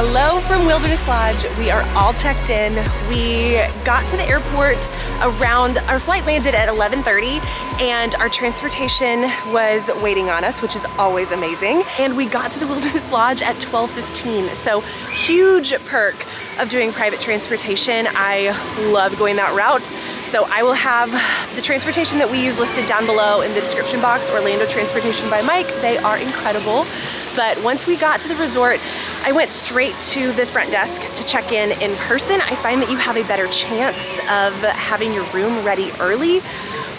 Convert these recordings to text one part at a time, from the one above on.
Hello from Wilderness Lodge. We are all checked in. We got to the airport around, our flight landed at 11:30 and our transportation was waiting on us, which is always amazing. And we got to the Wilderness Lodge at 12:15. So huge perk of doing private transportation. I love going that route. So I will have the transportation that we use listed down below in the description box, Orlando Transportation by Mike. They are incredible. But once we got to the resort, I went straight to the front desk to check in person. I find that you have a better chance of having your room ready early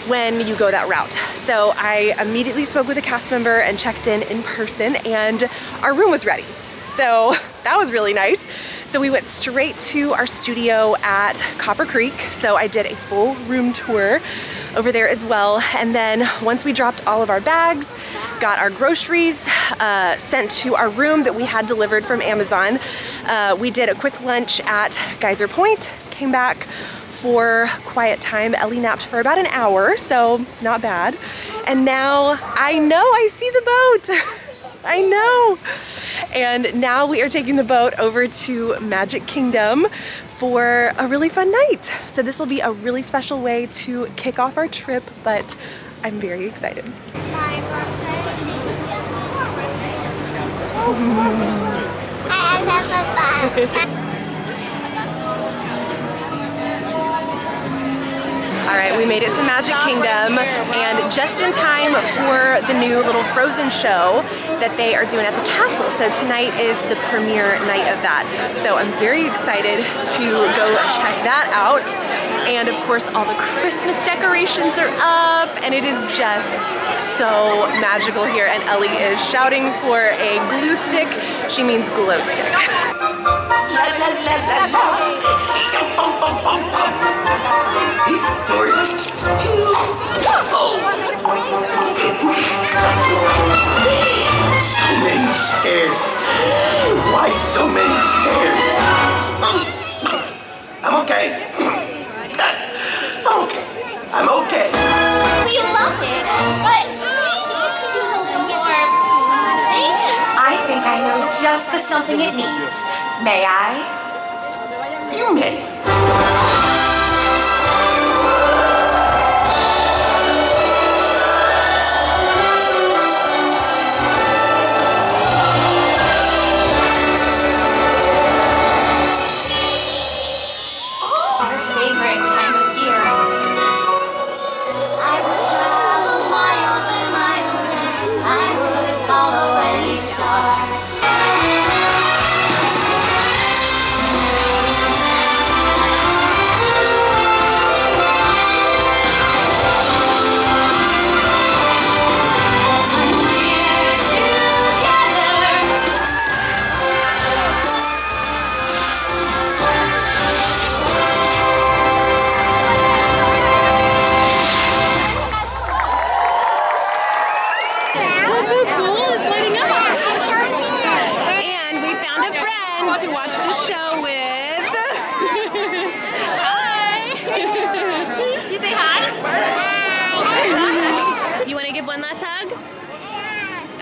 when you go that route. So I immediately spoke with a cast member and checked in person, and our room was ready. So that was really nice. So we went straight to our studio at Copper Creek. So I did a full room tour over there as well. And then once we dropped all of our bags, got our groceries sent to our room that we had delivered from Amazon, we did a quick lunch at Geyser Point, came back for quiet time. Ellie napped for about an hour, so not bad. And now I know I see the boat. I know. And now we are taking the boat over to Magic Kingdom for a really fun night. So this will be a really special way to kick off our trip, but I'm very excited. All right, we made it to Magic Kingdom, and just in time for the new little Frozen show that they are doing at the castle. So tonight is the premiere night of that. So I'm very excited to go check that out. And of course, all the Christmas decorations are up, and it is just so magical here. And Ellie is shouting for a glue stick. She means glow stick. This door is too low. So many stairs. Why so many stairs? I'm okay. Okay. I'm okay. We love it, but maybe it could use a little more something. I think I know just the something it needs. May I? You may.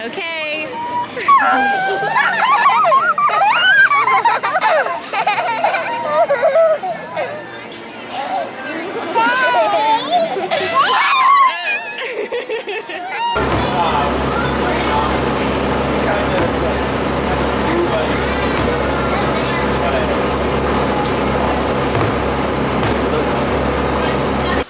Okay.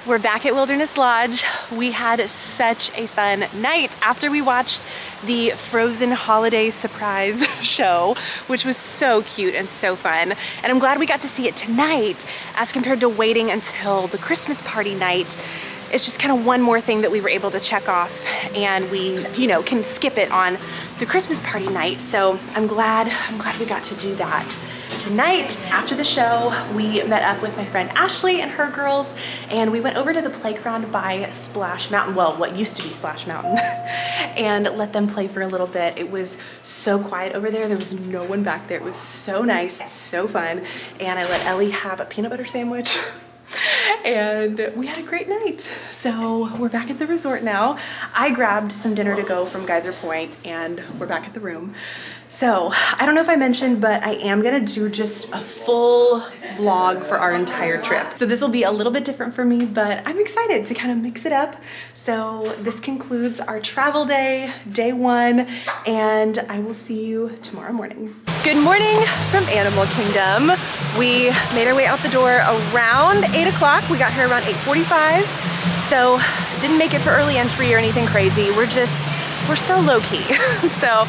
We're back at Wilderness Lodge. We had such a fun night after we watched the Frozen holiday surprise show, which was so cute and so fun. And I'm glad we got to see it tonight as compared to waiting until the Christmas party night. It's just kind of one more thing that we were able to check off, and we, can skip it on the Christmas party night. So I'm glad we got to do that. Tonight, after the show, we met up with my friend Ashley and her girls, and we went over to the playground by Splash Mountain, well, what used to be Splash Mountain, and let them play for a little bit. It was so quiet over there. There was no one back there. It was so nice, so fun, and I let Ellie have a peanut butter sandwich. And we had a great night. So we're back at the resort now. I grabbed some dinner to go from Geyser Point, and we're back at the room. So I don't know if I mentioned, but I am gonna do just a full vlog for our entire trip. So this will be a little bit different for me, but I'm excited to kind of mix it up. So this concludes our travel day, day one, and I will see you tomorrow morning. Good morning from Animal Kingdom. We made our way out the door around 8 o'clock. We got here around 8:45. So didn't make it for early entry or anything crazy. We're so low key. So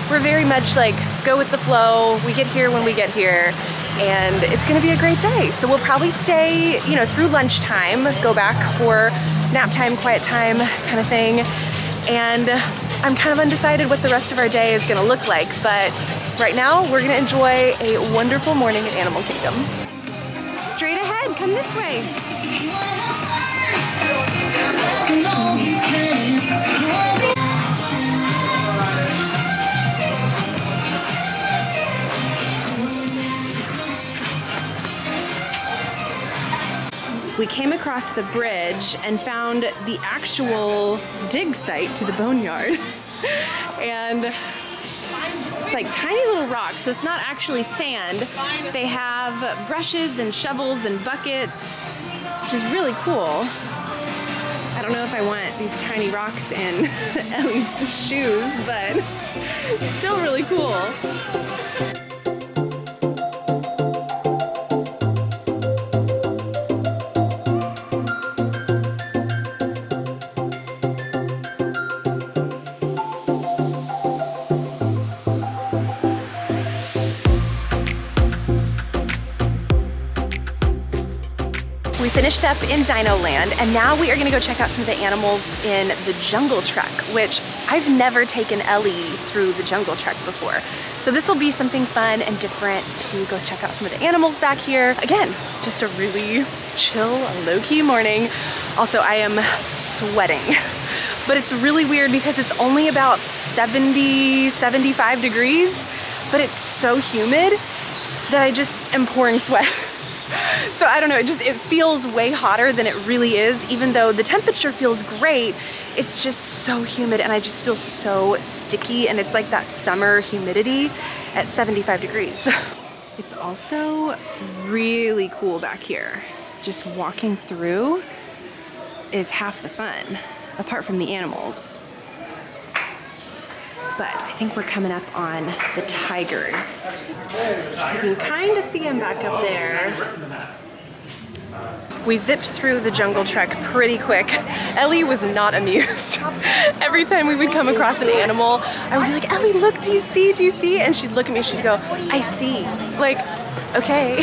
we're very much like go with the flow. We get here when we get here, and it's gonna be a great day. So we'll probably stay, you know, through lunchtime, go back for nap time, quiet time kind of thing. And I'm kind of undecided what the rest of our day is gonna look like, but right now we're gonna enjoy a wonderful morning at Animal Kingdom. Straight ahead, come this way. We came across the bridge and found the actual dig site to the boneyard. And it's like tiny little rocks, so it's not actually sand. They have brushes and shovels and buckets, which is really cool. I don't know if I want these tiny rocks in Ellie's shoes, but it's still really cool. We finished up in Dino Land, and now we are gonna go check out some of the animals in the Jungle Trek, which I've never taken Ellie through the Jungle Trek before. So this will be something fun and different to go check out some of the animals back here. Again, just a really chill, low-key morning. Also, I am sweating, but it's really weird because it's only about 70, 75 degrees, but it's so humid that I just am pouring sweat. So I don't know, it feels way hotter than it really is. Even though the temperature feels great, it's just so humid and I just feel so sticky, and it's like that summer humidity at 75 degrees. It's also really cool back here. Just walking through is half the fun, apart from the animals. But I think we're coming up on the tigers. You can kind of see them back up there. We zipped through the Jungle Trek pretty quick. Ellie was not amused. Every time we would come across an animal, I would be like, Ellie, look, do you see, do you see? And she'd look at me, she'd go, I see. Like, okay.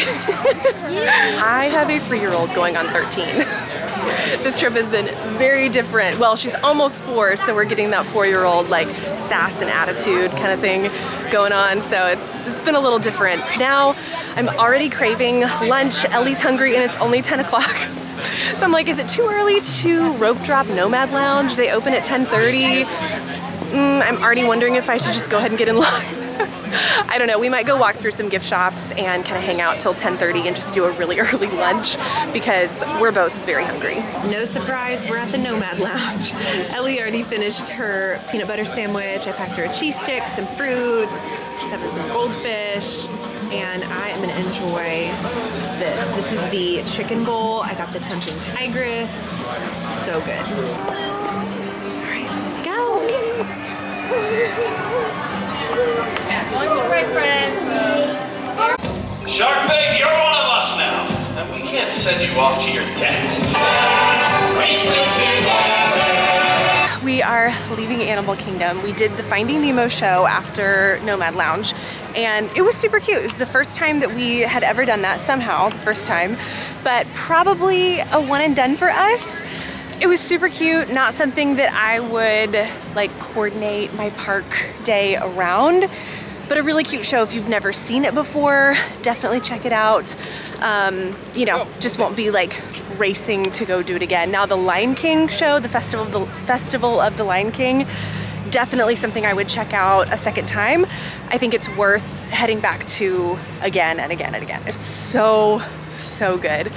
I have a 3-year-old going on 13. This trip has been very different. Well, she's almost 4, so we're getting that 4-year-old like sass and attitude kind of thing going on. So it's been a little different. Now I'm already craving lunch. Ellie's hungry and it's only 10 o'clock. So I'm like, is it too early to rope drop Nomad Lounge? They open at 10:30. I'm already wondering if I should just go ahead and get in line. I don't know, we might go walk through some gift shops and kind of hang out till 10:30 and just do a really early lunch because we're both very hungry. No surprise, we're at the Nomad Lounge. Ellie already finished her peanut butter sandwich. I packed her a cheese stick, some fruit, she's having some goldfish, and I am gonna enjoy this. This is the chicken bowl. I got the tempting tigress. So good. All right, let's go. Shark Bait, you're one of us now, and we can't send you off to your death. We are leaving Animal Kingdom. We did the Finding Nemo show after Nomad Lounge, and it was super cute. It was the first time that we had ever done that, somehow, the first time, but probably a one and done for us. It was super cute, not something that I would like coordinate my park day around, but a really cute show. If you've never seen it before, definitely check it out. You know, just won't be like racing to go do it again. Now the Lion King show, the Festival of the Lion King, definitely something I would check out a second time. I think it's worth heading back to again and again and again. It's so good.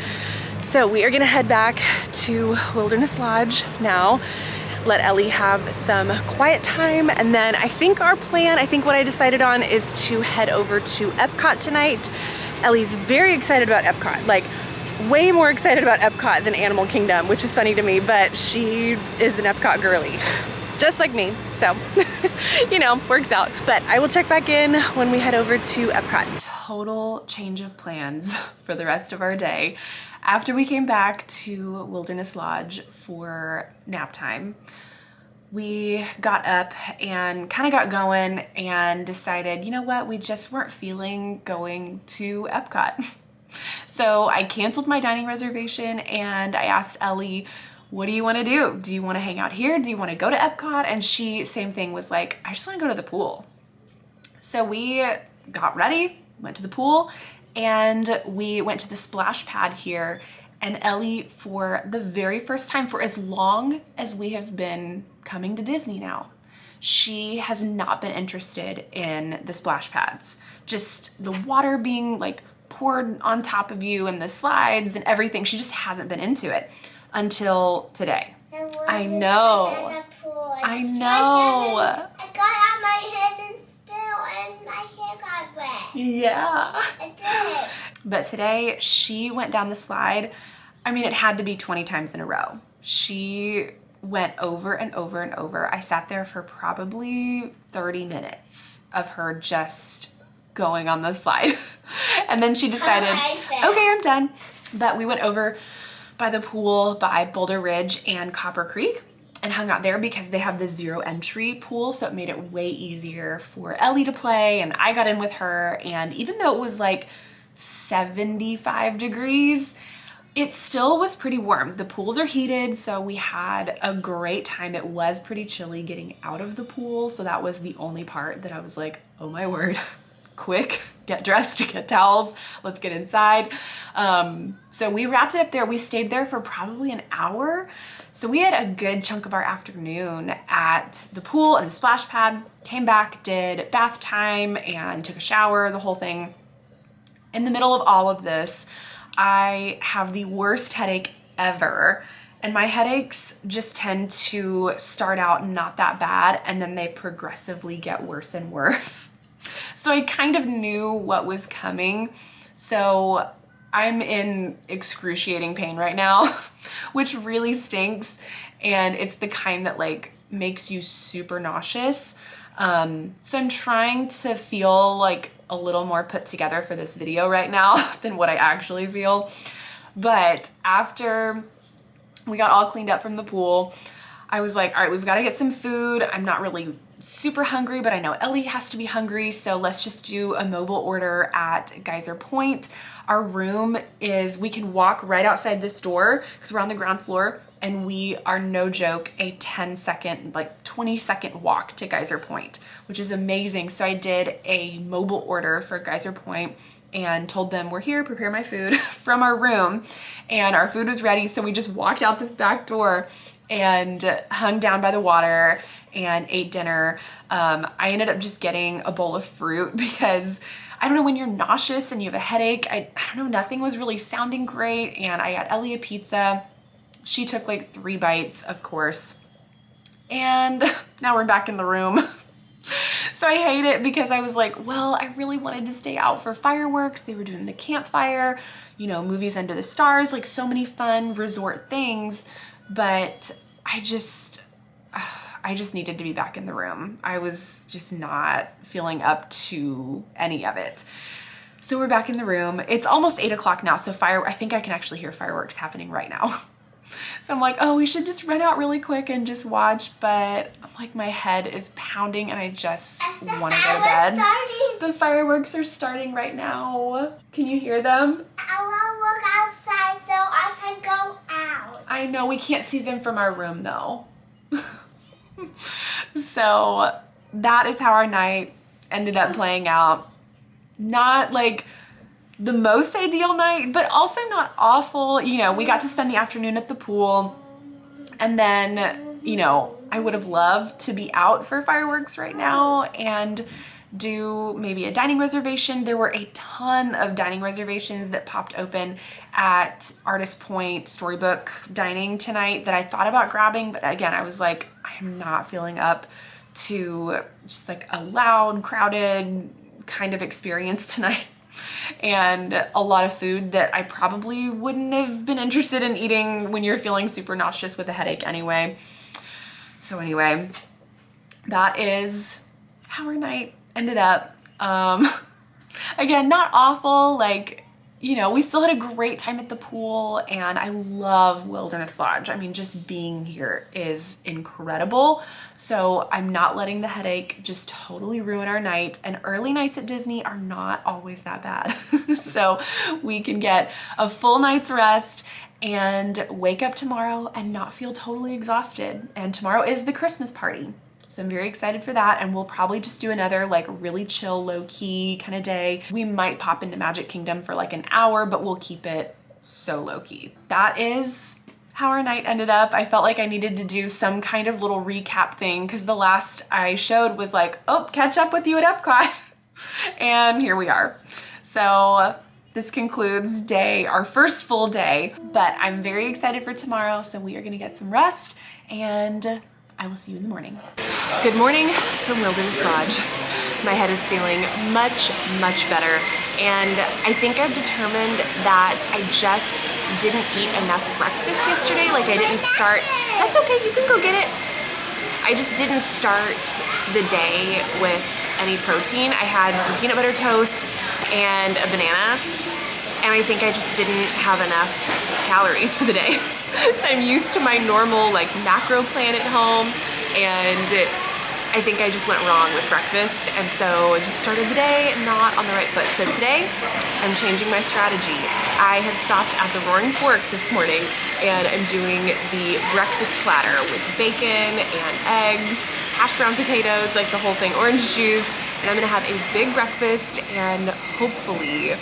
So we are gonna head back to Wilderness Lodge now. let Ellie have some quiet time. And then I think our plan, I think what I decided on is to head over to Epcot tonight. Ellie's very excited about Epcot, like way more excited about Epcot than Animal Kingdom, which is funny to me, but she is an Epcot girly, just like me. So, you know, works out. But I will check back in when we head over to Epcot. Total change of plans for the rest of our day. After we came back to Wilderness Lodge for nap time, we got up and kind of got going and decided, you know what, we just weren't feeling going to Epcot. So I canceled my dining reservation and I asked Ellie, what do you want to do? Do you want to hang out here? Do you want to go to Epcot? And she, same thing, was like, I just want to go to the pool. So we got ready, went to the pool, and we went to the splash pad here. And Ellie, for the very first time, for as long as we have been coming to Disney now, she has not been interested in the splash pads. Just the water being like poured on top of you and the slides and everything. She just hasn't been into it until today. I know. I know. I got on my head and still, and my hair got wet. Yeah. It did. But today she went down the slide. I mean, it had to be 20 times in a row. She went over and over and over. I sat there for probably 30 minutes of her just going on the slide. And then she decided, okay, I'm done. But we went over by the pool by Boulder Ridge and Copper Creek and hung out there because they have the zero entry pool. So it made it way easier for Ellie to play. And I got in with her. And even though it was like 75 degrees, it still was pretty warm. The pools are heated, so we had a great time. It was pretty chilly getting out of the pool, so that was the only part that I was like, oh my word, quick, get dressed, get towels, let's get inside. So we wrapped it up there. We stayed there for probably an hour. So we had a good chunk of our afternoon at the pool and the splash pad, came back, did bath time and took a shower, the whole thing. In the middle of all of this, I have the worst headache ever, and my headaches just tend to start out not that bad and then they progressively get worse and worse. So I kind of knew what was coming. So I'm in excruciating pain right now, which really stinks, and it's the kind that like makes you super nauseous. So I'm trying to feel like a little more put together for this video right now than what I actually feel. But after we got all cleaned up from the pool, I was like, all right, we've got to get some food. I'm not really super hungry, but I know Ellie has to be hungry. So let's just do a mobile order at Geyser Point. Our room is, we can walk right outside this door because we're on the ground floor, and we are, no joke, a 10-second, like 20-second walk to Geyser Point, which is amazing. So I did a mobile order for Geyser Point and told them we're here, prepare my food from our room, and our food was ready. So we just walked out this back door and hung down by the water and ate dinner. I ended up just getting a bowl of fruit because I don't know, when you're nauseous and you have a headache, I don't know, nothing was really sounding great. And I got Ellie a pizza. She took like 3 bites, of course. And now we're back in the room. So I hate it because I was like, well, I really wanted to stay out for fireworks. They were doing the campfire, you know, movies under the stars, like so many fun resort things. But I just needed to be back in the room. I was just not feeling up to any of it. So we're back in the room. It's almost 8 o'clock now, so I think I can actually hear fireworks happening right now. So I'm like, oh, we should just run out really quick and just watch, but I'm like, my head is pounding and I just want to go to bed. The fireworks are starting right now. Can you hear them? I want to look outside so I can go out. I know, we can't see them from our room though. So that is how our night ended up playing out. Not like the most ideal night, but also not awful. You know, we got to spend the afternoon at the pool, and then, you know, I would have loved to be out for fireworks right now and do maybe a dining reservation. There were a ton of dining reservations that popped open at Artist Point Storybook Dining tonight that I thought about grabbing, but again, I was like, I am not feeling up to just like a loud, crowded kind of experience tonight. And a lot of food that I probably wouldn't have been interested in eating when you're feeling super nauseous with a headache anyway. So anyway, that is how our night ended up. Again, not awful, like, you know, we still had a great time at the pool, and I love Wilderness Lodge. I mean, just being here is incredible. So I'm not letting the headache just totally ruin our night. And early nights at Disney are not always that bad. So we can get a full night's rest and wake up tomorrow and not feel totally exhausted. And tomorrow is the Christmas party. So I'm very excited for that, and we'll probably just do another like really chill, low-key kind of day. We might pop into Magic Kingdom for like an hour, but we'll keep it so low-key. That is how our night ended up. I felt like I needed to do some kind of little recap thing because the last I showed was like, oh, catch up with you at Epcot. And here we are. So this concludes our first full day, but I'm very excited for tomorrow. So we are gonna get some rest, and I will see you in the morning. Good morning from Wilderness Lodge. My head is feeling much, much better. And I think I've determined that I just didn't eat enough breakfast yesterday. Like I didn't start, that's okay, you can go get it. I just didn't start the day with any protein. I had some peanut butter toast and a banana. And I think I just didn't have enough calories for the day. So I'm used to my normal like macro plan at home, and I think I just went wrong with breakfast, and so I just started the day not on the right foot. So today I'm changing my strategy. I have stopped at the Roaring Fork this morning, and I'm doing the breakfast platter with bacon and eggs, hash brown potatoes, like the whole thing, orange juice, and I'm gonna have a big breakfast, and hopefully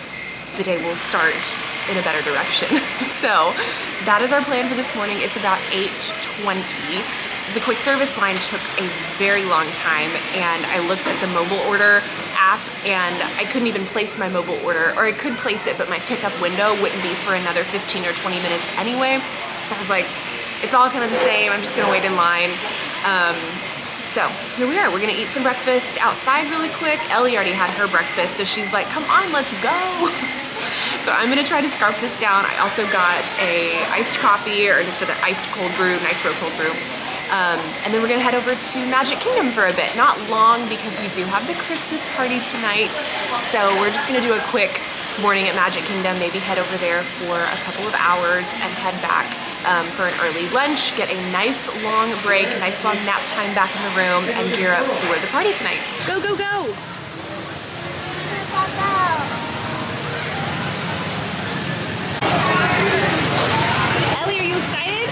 the day will start in a better direction. So that is our plan for this morning. It's about 8:20. The quick service line took a very long time, and I looked at the mobile order app and I couldn't even place my mobile order, or I could place it, but my pickup window wouldn't be for another 15 or 20 minutes anyway. So I was like, it's all kind of the same. I'm just gonna wait in line. So here we are. We're gonna eat some breakfast outside really quick. Ellie already had her breakfast, so she's like, come on, let's go. So I'm gonna try to scarf this down. I also got a iced coffee, or it's an iced cold brew, nitro cold brew. And then we're gonna head over to Magic Kingdom for a bit. Not long, because we do have the Christmas party tonight. So we're just gonna do a quick morning at Magic Kingdom, maybe head over there for a couple of hours and head back for an early lunch, get a nice long break, a nice long nap time back in the room, and gear up for the party tonight. Go, go, go! Ellie, are you excited?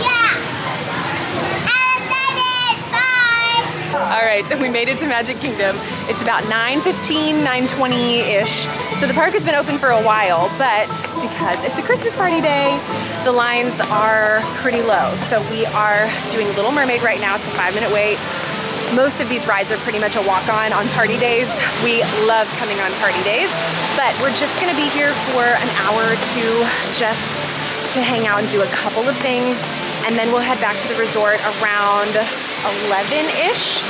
Yeah. I'm excited. Bye. All right, so we made it to Magic Kingdom. It's about 9:15, 9:20-ish. So the park has been open for a while, but because it's a Christmas party day, the lines are pretty low. So we are doing Little Mermaid right now. It's a 5-minute wait. Most of these rides are pretty much a walk-on on party days. We love coming on party days, but we're just gonna be here for an hour or two just to hang out and do a couple of things, and then we'll head back to the resort around 11-ish,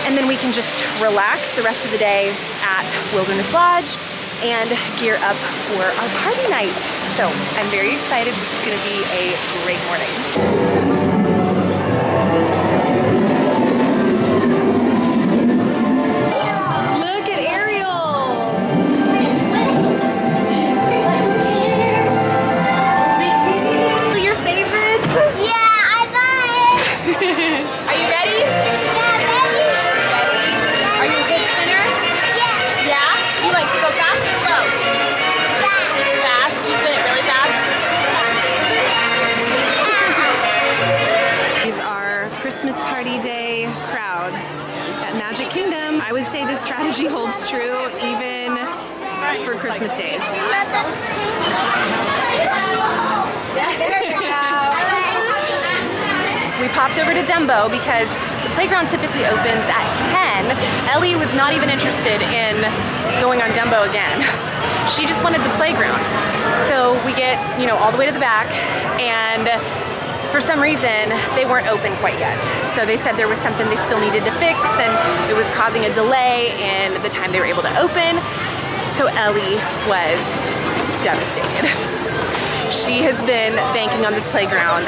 and then we can just relax the rest of the day at Wilderness Lodge and gear up for our party night. So I'm very excited. This is gonna be a great morning. Strategy holds true even for Christmas days. We popped over to Dumbo because The playground typically opens at 10. Ellie was not even interested in going on Dumbo again. She just wanted the playground. So we get, you know, all the way to the back, and for some reason, they weren't open quite yet. So they said there was something they still needed to fix, and it was causing a delay in the time they were able to open. So Ellie was devastated. She has been banking on this playground.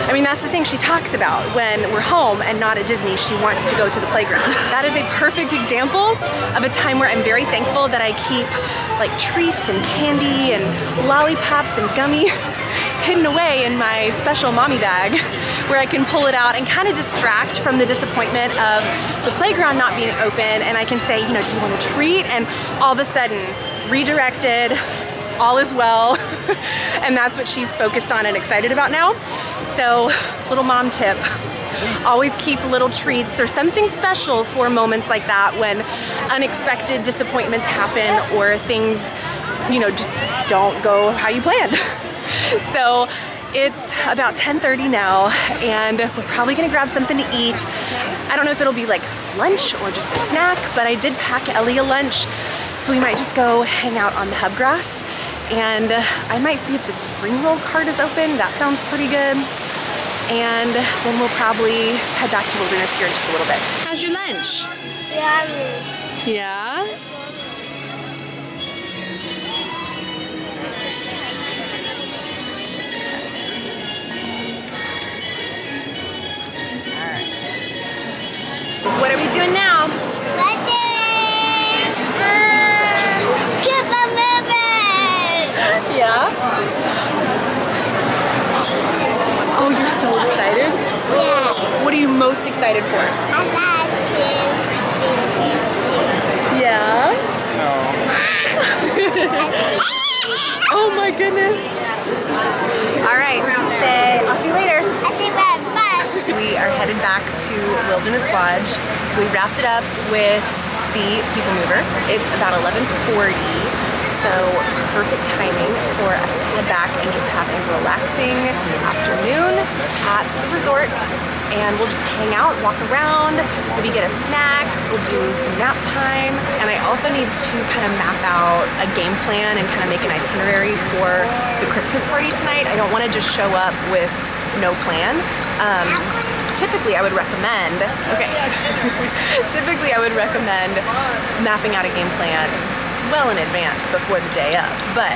I mean, that's the thing she talks about. When we're home and not at Disney, she wants to go to the playground. That is a perfect example of a time where I'm very thankful that I keep like treats and candy and lollipops and gummies hidden away in my special mommy bag, where I can pull it out and kind of distract from the disappointment of the playground not being open. And I can say, you know, do you want a treat? And all of a sudden, redirected, all is well. And that's what she's focused on and excited about now. So, little mom tip, always keep little treats or something special for moments like that, when unexpected disappointments happen or things, you know, just don't go how you planned. So it's about 10:30 now, and we're probably gonna grab something to eat. I don't know if it'll be like lunch or just a snack, but I did pack Ellie a lunch, so we might just go hang out on the hub grass. And I might see if the spring roll cart is open. That sounds pretty good. And then we'll probably head back to Wilderness here in just a little bit. How's your lunch? Yummy. Yeah? What are we doing now? Keep on moving. Yeah? Oh, you're so excited? Yeah. What are you most excited for? I got to. Yeah? Oh my goodness. All right, say, I'll see you later. I see red, but We are headed back to Wilderness Lodge. We wrapped it up with the People Mover. It's about 11:40, so perfect timing for us to head back and just have a relaxing afternoon at the resort. And we'll just hang out, walk around, maybe get a snack, we'll do some nap time. And I also need to kind of map out a game plan and kind of make an itinerary for the Christmas party tonight. I don't want to just show up with no plan. Typically I would recommend, typically I would recommend mapping out a game plan well in advance before the day of, but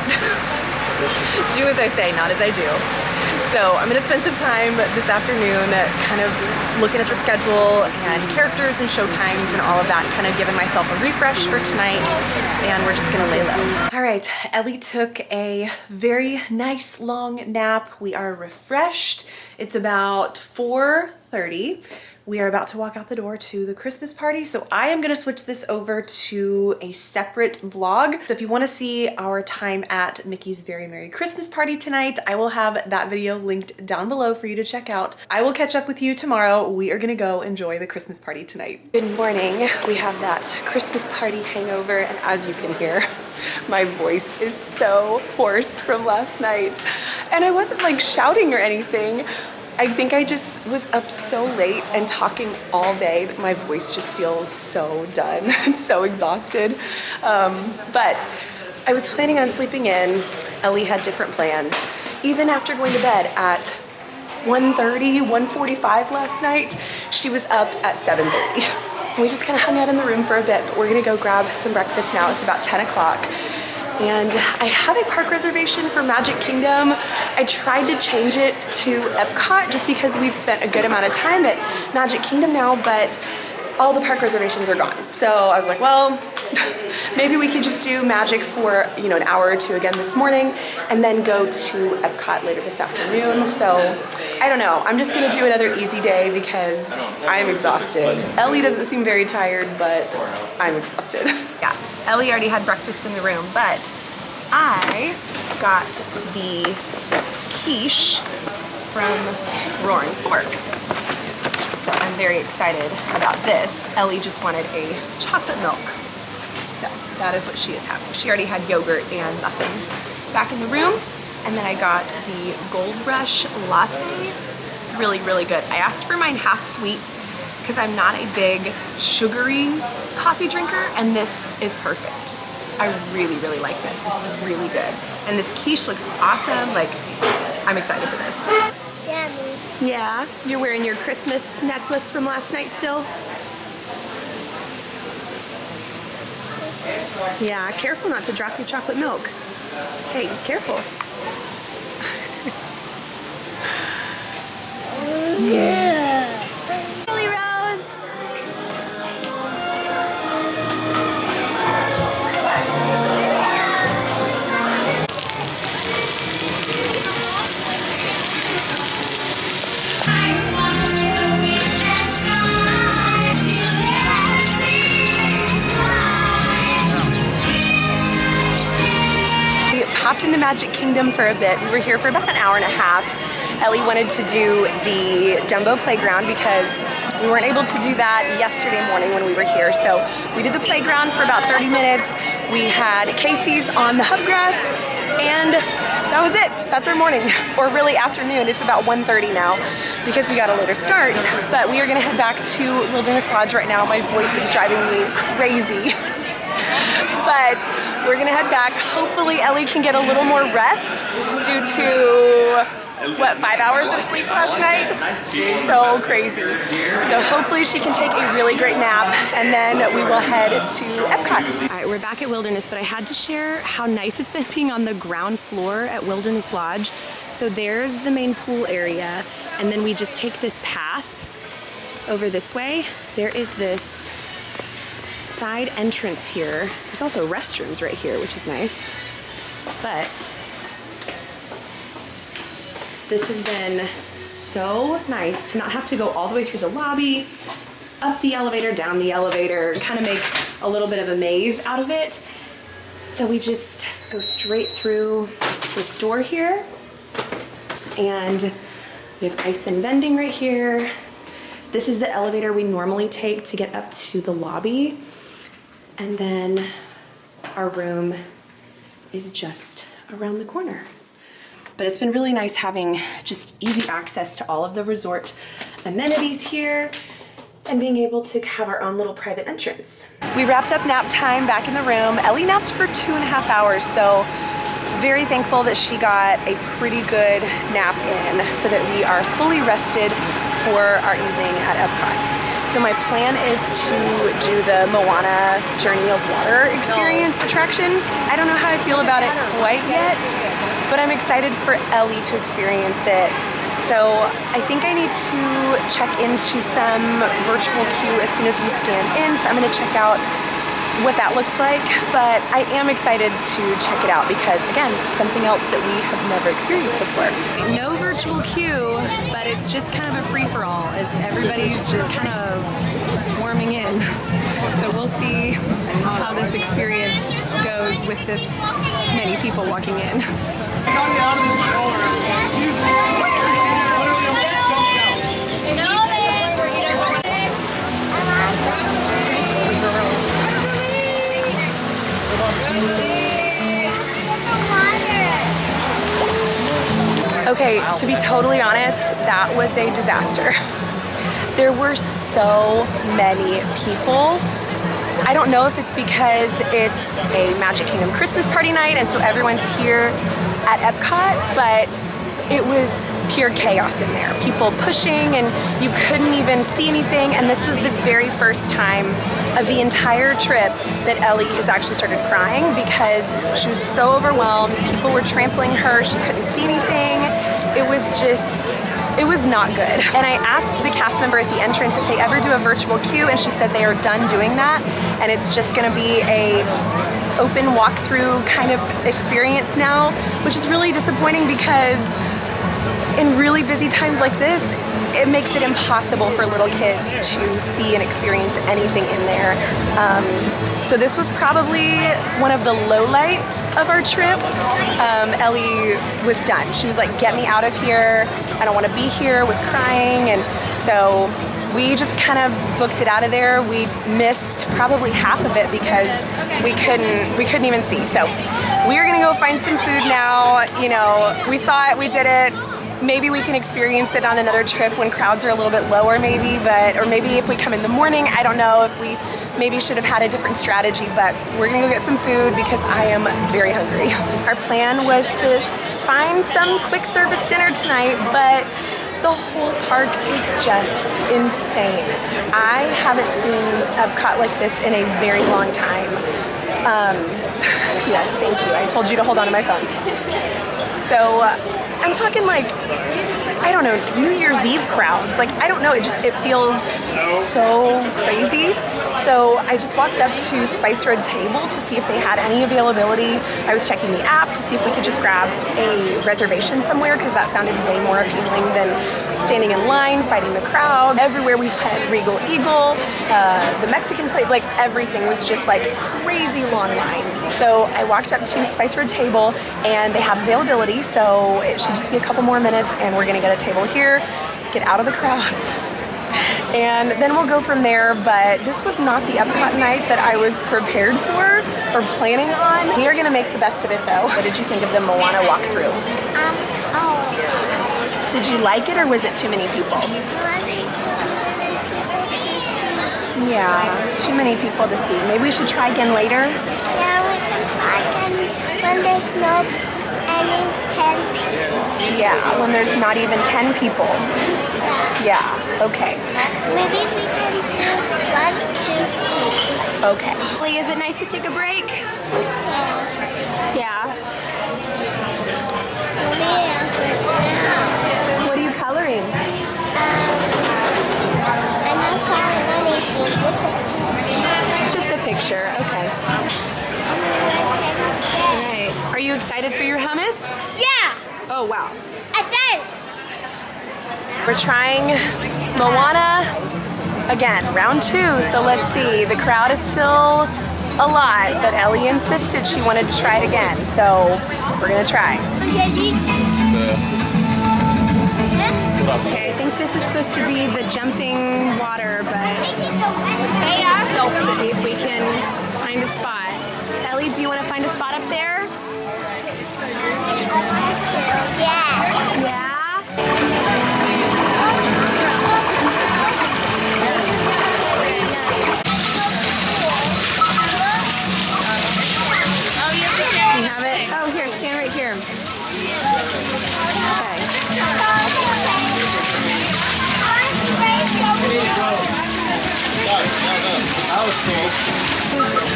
do as I say, not as I do. So I'm gonna spend some time this afternoon kind of looking at the schedule and characters and show times and all of that, kind of giving myself a refresh for tonight, and we're just gonna lay low. All right, Ellie took a very nice long nap. We are refreshed. It's about 4:30. We are about to walk out the door to the Christmas party, so I am gonna switch this over to a separate vlog. So if you wanna see our time at Mickey's Very Merry Christmas Party tonight, I will have that video linked down below for you to check out. I will catch up with you tomorrow. We are gonna go enjoy the Christmas party tonight. Good morning. We have that Christmas party hangover, and as you can hear, my voice is so hoarse from last night. And I wasn't like shouting or anything. I think I just was up so late and talking all day that my voice just feels so done and so exhausted. But I was planning on sleeping in. Ellie had different plans. Even after going to bed at 1:30, 1:45 last night, she was up at 7:30. We just kind of hung out in the room for a bit, but we're gonna go grab some breakfast now. It's about 10 o'clock. And I have a park reservation for Magic Kingdom. I tried to change it to Epcot just because we've spent a good amount of time at Magic Kingdom now, but all the park reservations are gone. So I was like, well, maybe we could just do Magic for, you know, an hour or two again this morning and then go to Epcot later this afternoon. So I don't know, I'm just gonna do another easy day because I'm exhausted. Ellie doesn't seem very tired, but I'm exhausted. Yeah, Ellie already had breakfast in the room, but I got the quiche from Roaring Fork. So I'm very excited about this. Ellie just wanted a chocolate milk. So that is what she is having. She already had yogurt and muffins back in the room. And then I got the Gold Rush latte. Really, really good. I asked for mine half sweet because I'm not a big sugary coffee drinker, and this is perfect. I really, really like this. This is really good. And this quiche looks awesome. Like, I'm excited for this. Yummy. Yeah, you're wearing your Christmas necklace from last night still? Yeah, careful not to drop your chocolate milk. Hey, careful. Yeah. Lily Rose! We popped into Magic Kingdom for a bit. We were here for about an hour and a half. Ellie wanted to do the Dumbo playground because we weren't able to do that yesterday morning when we were here. So we did the playground for about 30 minutes. We had Casey's on the hub grass, and that was it. That's our morning, or really afternoon. It's about 1:30 now because we got a later start. But we are gonna head back to Wilderness Lodge right now. My voice is driving me crazy. But we're gonna head back. Hopefully Ellie can get a little more rest due to, what, 5 hours of sleep last night? So crazy. So hopefully she can take a really great nap, and then we will head to Epcot. All right, we're back at Wilderness, but I had to share how nice it's been being on the ground floor at Wilderness Lodge. So there's the main pool area, and then we just take this path over this way. There is this side entrance here. There's also restrooms right here, which is nice. But this has been so nice to not have to go all the way through the lobby, up the elevator, down the elevator, kind of make a little bit of a maze out of it. So we just go straight through this door here, and we have ice and vending right here. This is the elevator we normally take to get up to the lobby. And then our room is just around the corner. But it's been really nice having just easy access to all of the resort amenities here and being able to have our own little private entrance. We wrapped up nap time back in the room. Ellie napped for 2.5 hours, so very thankful that she got a pretty good nap in so that we are fully rested for our evening at Epcot. So my plan is to do the Moana Journey of Water experience attraction. I don't know how I feel about it quite yet, but I'm excited for Ellie to experience it. So I think I need to check into some virtual queue as soon as we scan in. So I'm gonna check out what that looks like, but I am excited to check it out because, again, something else that we have never experienced before. No virtual queue, but it's just kind of a free-for-all as everybody's just kind of swarming in. So we'll see how this experience goes with this many people walking in. Okay, to be totally honest, that was a disaster. There were so many people. I don't know if it's because it's a Magic Kingdom Christmas party night and so everyone's here at Epcot, but it was pure chaos in there. People pushing and you couldn't even see anything, and this was the very first time of the entire trip that Ellie has actually started crying because she was so overwhelmed. People were trampling her, she couldn't see anything. It was not good. And I asked the cast member at the entrance if they ever do a virtual queue, and she said they are done doing that, and it's just gonna be a open walkthrough kind of experience now, which is really disappointing because in really busy times like this, it makes it impossible for little kids to see and experience anything in there. So this was probably one of the lowlights of our trip. Ellie was done. She was like, get me out of here. I don't want to be here, was crying. And so we just kind of booked it out of there. We missed probably half of it because we couldn't even see. So we are gonna go find some food now. You know, we saw it, we did it. maybe we can experience it on another trip when crowds are a little bit lower maybe, or maybe if we come in the morning, I don't know if we maybe should have had a different strategy, but we're gonna go get some food because I am very hungry. Our plan was to find some quick service dinner tonight, but the whole park is just insane. I haven't seen Epcot like this in a very long time. Yes, thank you. I told you to hold on to my phone. So I'm talking like, I don't know, New Year's Eve crowds. Like, I don't know, it feels so crazy. So I just walked up to Spice Red Table to see if they had any availability. I was checking the app to see if we could just grab a reservation somewhere because that sounded way more appealing than standing in line, fighting the crowd. Everywhere we went, Regal Eagle, the Mexican place, like everything was just like crazy long lines. So I walked up to Spice Red Table and they have availability, so it should just be a couple more minutes and we're gonna get a table here, get out of the crowds, and then we'll go from there. But this was not the Epcot night that I was prepared for or planning on. We are gonna make the best of it though. What did you think of the Moana walkthrough? Did you like it or was it too many people? Yeah, too many people to see. Maybe we should try again later? Yeah, we can try again when there's no any 10 people. Yeah, when there's not even 10 people. Yeah, okay. Maybe we can do 1, 2, 3. Okay. Lee, is it nice to take a break? Yeah. What are you coloring? I'm not calling anything. Just a picture, okay. Alright. Are you excited for your hummus? Yeah, Oh, wow. I said. We're trying Moana again, round 2. So let's see. The crowd is still a lot, but Ellie insisted she wanted to try it again. So we're gonna try. Okay, I think this is supposed to be the jumping water, but let's see if we can find a spot. Ellie, do you want to find a spot up there? Yeah. Yeah? You have it? Oh, here, stand right here.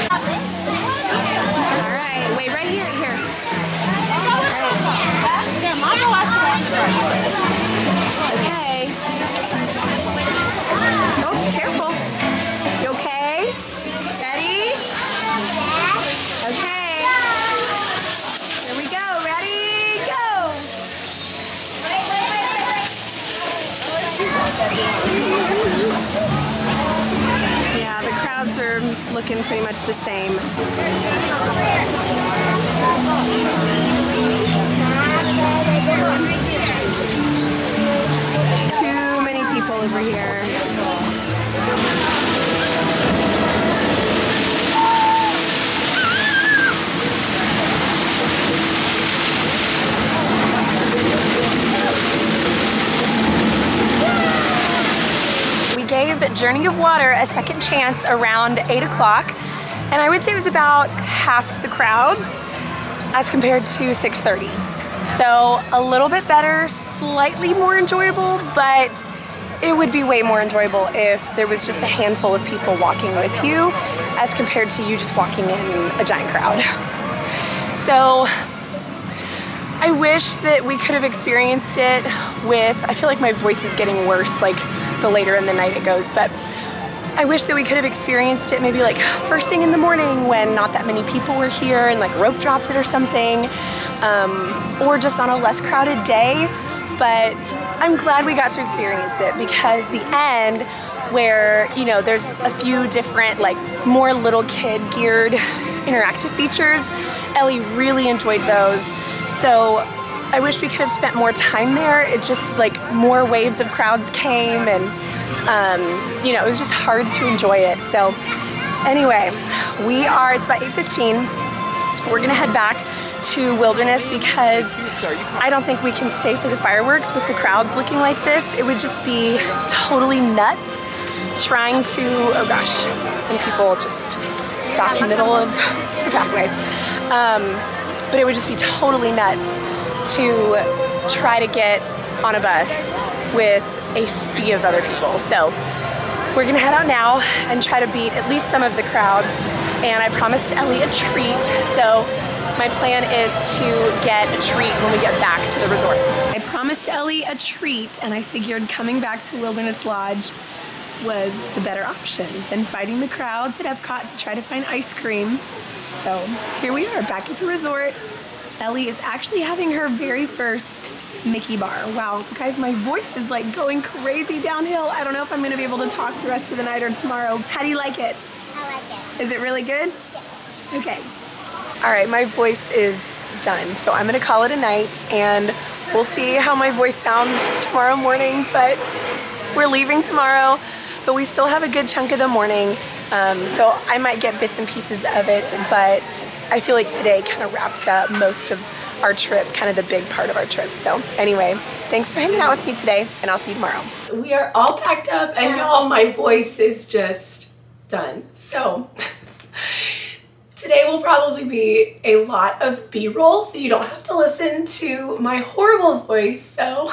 Okay. All right, wait right here, here. Okay. Oh, careful. You okay? Ready? Okay. Here we go. Ready? Go. Yeah, the crowds are looking pretty much the same. Too many people over here. We gave Journey of Water a second chance around 8 o'clock, and I would say it was about half the crowds as compared to 6:30. So a little bit better, slightly more enjoyable, but it would be way more enjoyable if there was just a handful of people walking with you as compared to you just walking in a giant crowd. So I wish that we could have experienced it with, I feel like my voice is getting worse like the later in the night it goes, but I wish that we could have experienced it maybe like first thing in the morning when not that many people were here and like rope dropped it or something, or just on a less crowded day. But I'm glad we got to experience it because the end where, you know, there's a few different like more little kid geared interactive features, Ellie really enjoyed those. So I wish we could have spent more time there. It just like more waves of crowds came and you know, it was just hard to enjoy it. So anyway, it's about 8:15. We're gonna head back to Wilderness because I don't think we can stay for the fireworks with the crowds looking like this. It would just be totally nuts trying to, oh gosh, when people just stop in the middle of the pathway. But it would just be totally nuts to try to get on a bus with a sea of other people. So we're gonna head out now and try to beat at least some of the crowds. And I promised Ellie a treat, so my plan is to get a treat when we get back to the resort. I promised Ellie a treat, and I figured coming back to Wilderness Lodge was the better option than fighting the crowds at Epcot to try to find ice cream. So here we are back at the resort. Ellie is actually having her very first Mickey bar. Wow, guys, my voice is like going crazy downhill. I don't know if I'm gonna be able to talk the rest of the night or tomorrow. How do you like it? I like it. Is it really good? Yeah. Okay. All right, my voice is done. So I'm gonna call it a night and we'll see how my voice sounds tomorrow morning, but we're leaving tomorrow, but we still have a good chunk of the morning. So I might get bits and pieces of it, but I feel like today kind of wraps up most of our trip, kind of the big part of our trip. So anyway, thanks for hanging out with me today, and I'll see you tomorrow. We are all packed up, and y'all, my voice is just done. So today will probably be a lot of B-roll, so you don't have to listen to my horrible voice. So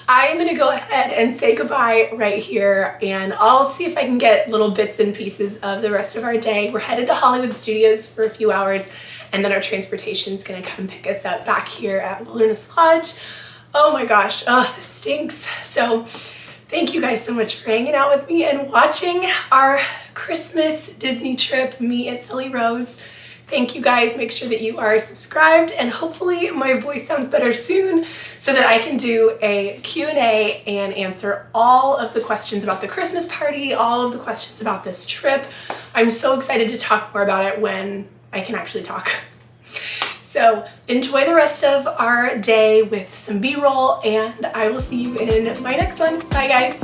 I'm gonna go ahead and say goodbye right here, and I'll see if I can get little bits and pieces of the rest of our day. We're headed to Hollywood Studios for a few hours, and then our transportation is gonna come pick us up back here at Wilderness Lodge. Oh my gosh, this stinks. So thank you guys so much for hanging out with me and watching our Christmas Disney trip, me and Ellie Rose. Thank you guys. Make sure that you are subscribed, and hopefully my voice sounds better soon so that I can do a Q&A and answer all of the questions about the Christmas party, all of the questions about this trip. I'm so excited to talk more about it when I can actually talk. So enjoy the rest of our day with some B-roll, and I will see you in my next one. Bye guys.